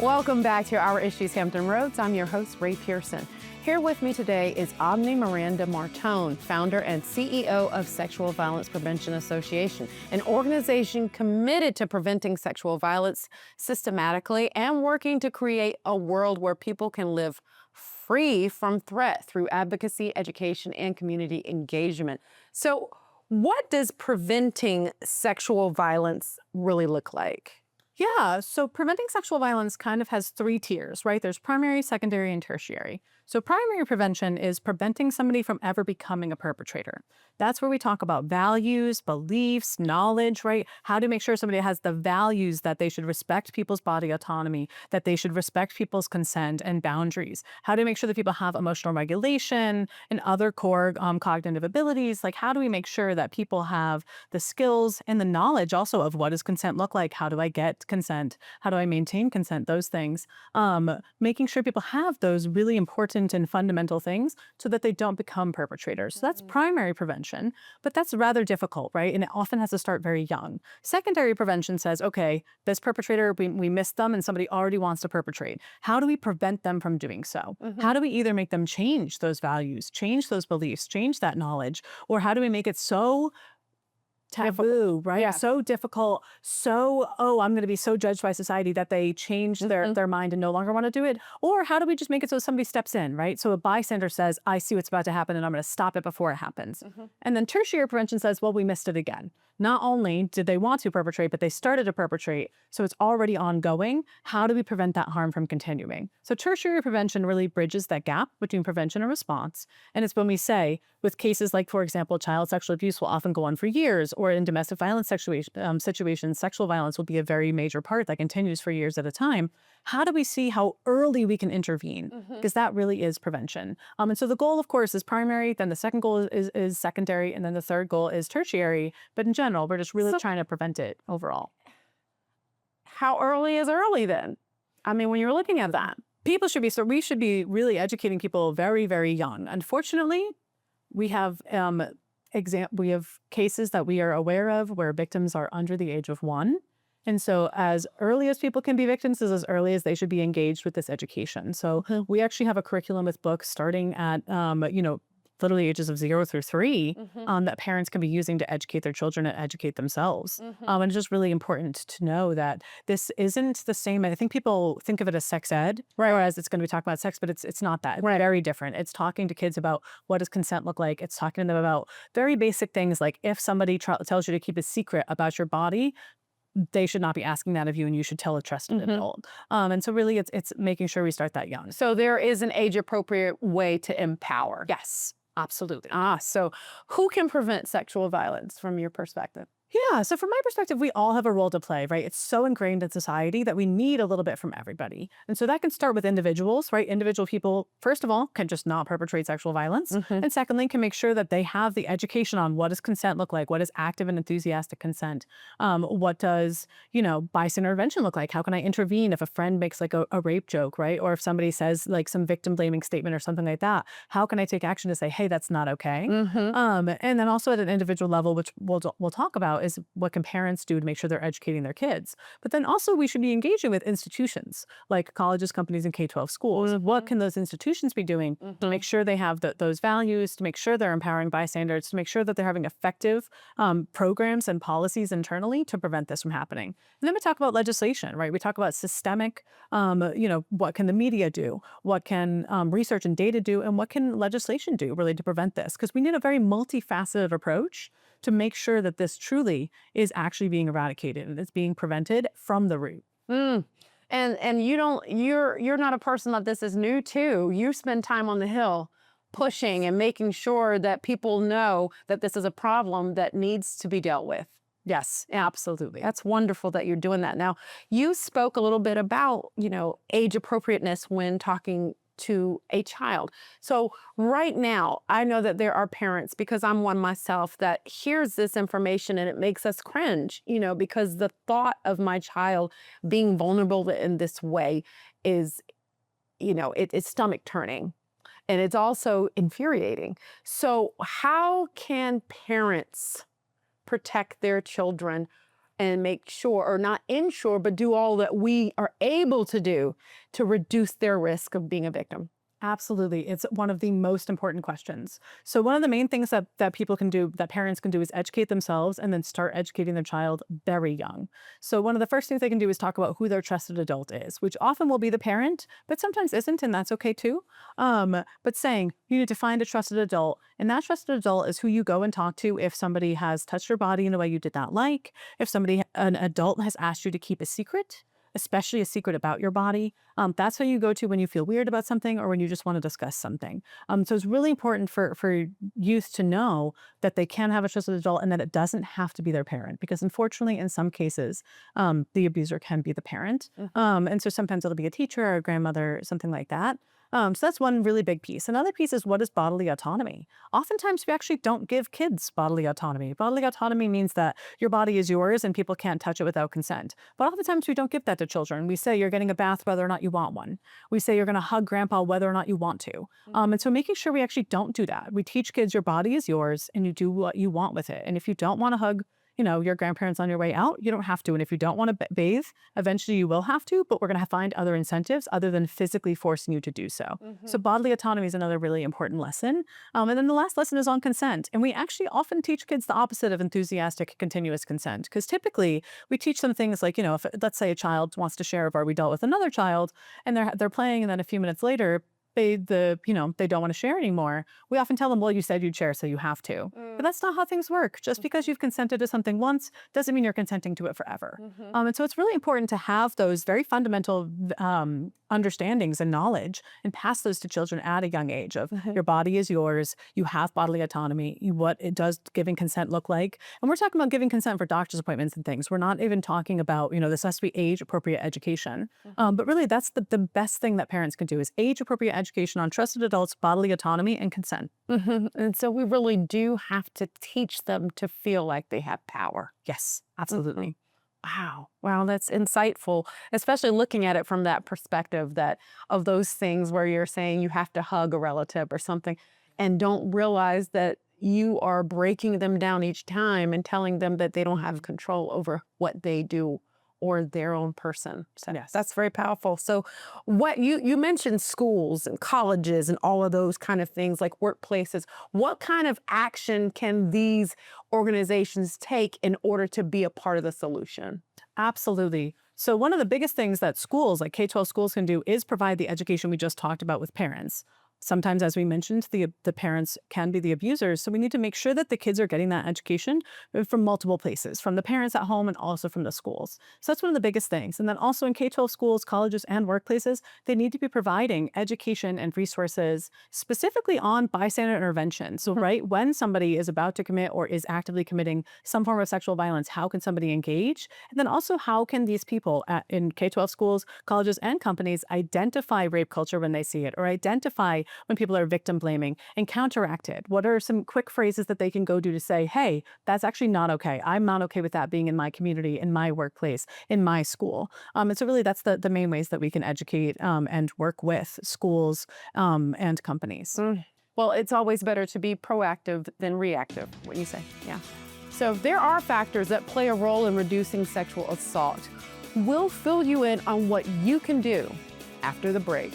Welcome back to our Issues Hampton Roads. I'm your host, Ray Pearson. Here with me today is Omni Miranda Martone, founder and CEO of Sexual Violence Prevention Association, an organization committed to preventing sexual violence systematically and working to create a world where people can live free from threat through advocacy, education, and community engagement. So what does preventing sexual violence really look like? Yeah, so preventing sexual violence kind of has three tiers, right? There's primary, secondary, and tertiary. So primary prevention is preventing somebody from ever becoming a perpetrator. That's where we talk about values, beliefs, knowledge, right? How to make sure somebody has the values that they should respect people's body autonomy, that they should respect people's consent and boundaries. How to make sure that people have emotional regulation and other core cognitive abilities. Like, how do we make sure that people have the skills and the knowledge also of what does consent look like? How do I get consent? How do I maintain consent? Those things. Making sure people have those really important and fundamental things so that they don't become perpetrators. So that's primary prevention, but that's rather difficult, right? And it often has to start very young. Secondary prevention says, okay, this perpetrator, we missed them and somebody already wants to perpetrate. How do we prevent them from doing so? How do we either make them change those values, change those beliefs, change that knowledge, or how do we make it so taboo, right? Yeah. So difficult, I'm going to be so judged by society that they change their mind and no longer want to do it? Or how do we just make it so somebody steps in, right? So a bystander says, I see what's about to happen and I'm going to stop it before it happens. And then tertiary prevention says, well, we missed it again. Not only did they want to perpetrate, but they started to perpetrate. So it's already ongoing. How do we prevent that harm from continuing? So tertiary prevention really bridges that gap between prevention and response. And it's when we say, with cases like, for example, child sexual abuse will often go on for years, or in domestic violence situations, sexual violence will be a very major part that continues for years at a time. How do we see how early we can intervene? Because that really is prevention. And so the goal, of course, is primary, then the second goal is secondary, and then the third goal is tertiary. But in general, we're just really trying to prevent it overall. How early is early then? I mean, when you're looking at that. We should be really educating people very, very young. Unfortunately, we have cases that we are aware of where victims are under the age of 1. And so as early as people can be victims is as early as they should be engaged with this education. So we actually have a curriculum with books starting at, literally ages of 0 through 3 that parents can be using to educate their children and educate themselves. And it's just really important to know that this isn't the same. I think people think of it as sex ed, right? Whereas it's going to be talking about sex, but it's not that. It's very different. It's talking to kids about what does consent look like. It's talking to them about very basic things like if somebody tells you to keep a secret about your body, they should not be asking that of you, and you should tell a trusted adult. And so really it's making sure we start that young. So there is an age-appropriate way to empower. Yes, absolutely. So who can prevent sexual violence from your perspective? Yeah, so from my perspective, we all have a role to play, right? It's so ingrained in society that we need a little bit from everybody. And so that can start with individuals, right? Individual people, first of all, can just not perpetrate sexual violence. And secondly, can make sure that they have the education on what does consent look like? What is active and enthusiastic consent? What does, bystander intervention look like? How can I intervene if a friend makes like a rape joke, right? Or if somebody says like some victim blaming statement or something like that, how can I take action to say, hey, that's not okay? And then also at an individual level, which we'll talk about, is what can parents do to make sure they're educating their kids. But then also we should be engaging with institutions like colleges, companies, and K-12 schools. What can those institutions be doing to make sure they have those values, to make sure they're empowering bystanders, to make sure that they're having effective programs and policies internally to prevent this from happening. And then we talk about legislation, right? We talk about systemic, what can the media do? What can research and data do? And what can legislation do really to prevent this? Because we need a very multifaceted approach to make sure that this truly is actually being eradicated and it's being prevented from the root. And you're not a person that this is new to. You spend time on the Hill pushing and making sure that people know that this is a problem that needs to be dealt with. Yes, absolutely. That's wonderful that you're doing that. Now, you spoke a little bit about, age appropriateness when talking to a child. So right now, I know that there are parents, because I'm one myself, that hears this information and it makes us cringe, because the thought of my child being vulnerable in this way is, it's stomach turning. And it's also infuriating. So how can parents protect their children and make sure, or not ensure, but do all that we are able to do to reduce their risk of being a victim? Absolutely. It's one of the most important questions. So one of the main things that people can do, that parents can do, is educate themselves and then start educating their child very young. So one of the first things they can do is talk about who their trusted adult is, which often will be the parent, but sometimes isn't, and that's okay too. But saying you need to find a trusted adult, and that trusted adult is who you go and talk to if somebody has touched your body in a way you did not like, if an adult has asked you to keep a secret, especially a secret about your body. That's who you go to when you feel weird about something or when you just want to discuss something. So it's really important for youth to know that they can have a trusted adult and that it doesn't have to be their parent, because unfortunately, in some cases, the abuser can be the parent. And so sometimes it'll be a teacher or a grandmother, something like that. So that's one really big piece. Another piece is, what is bodily autonomy? Oftentimes we actually don't give kids bodily autonomy. Bodily autonomy means that your body is yours and people can't touch it without consent. But oftentimes we don't give that to children. We say you're getting a bath whether or not you want one. We say you're going to hug grandpa whether or not you want to. And so making sure we actually don't do that. We teach kids your body is yours and you do what you want with it. And if you don't want to hug your grandparents on your way out, you don't have to. And if you don't want to bathe, eventually you will have to, but we're going to find other incentives other than physically forcing you to do so. So bodily autonomy is another really important lesson. And then the last lesson is on consent. And we actually often teach kids the opposite of enthusiastic continuous consent, because typically we teach them things like, if let's say a child wants to share a Barbie doll with another child and they're playing, and then a few minutes later, they don't want to share anymore. We often tell them, well, you said you'd share, so you have to. But that's not how things work. Just because you've consented to something once doesn't mean you're consenting to it forever. And so it's really important to have those very fundamental understandings and knowledge and pass those to children at a young age of your body is yours, you have bodily autonomy, what it does giving consent look like. And we're talking about giving consent for doctor's appointments and things. We're not even talking about, this has to be age-appropriate education. But really, that's the best thing that parents can do, is age-appropriate education on trusted adults, bodily autonomy, and consent. And so we really do have to teach them to feel like they have power. Yes, absolutely. Wow, that's insightful, especially looking at it from that perspective, that of those things where you're saying you have to hug a relative or something and don't realize that you are breaking them down each time and telling them that they don't have control over what they do or their own person. So Yes. that's very powerful. So what you mentioned schools and colleges and all of those kind of things, like workplaces. What kind of action can these organizations take in order to be a part of the solution? Absolutely. So one of the biggest things that schools, like K-12 schools, can do is provide the education we just talked about with parents. Sometimes, as we mentioned, the parents can be the abusers. So we need to make sure that the kids are getting that education from multiple places, from the parents at home and also from the schools. So that's one of the biggest things. And then also in K-12 schools, colleges, and workplaces, they need to be providing education and resources specifically on bystander intervention. So, right, when somebody is about to commit or is actively committing some form of sexual violence, how can somebody engage? And then also, how can these people in K-12 schools, colleges, and companies identify rape culture when they see it, or identify when people are victim blaming and counteract it? What are some quick phrases that they can go do to say, hey, that's actually not okay. I'm not okay with that being in my community, in my workplace, in my school. And so really that's the main ways that we can educate and work with schools and companies. Well, it's always better to be proactive than reactive, what you say. Yeah. So there are factors that play a role in reducing sexual assault. We'll fill you in on what you can do after the break.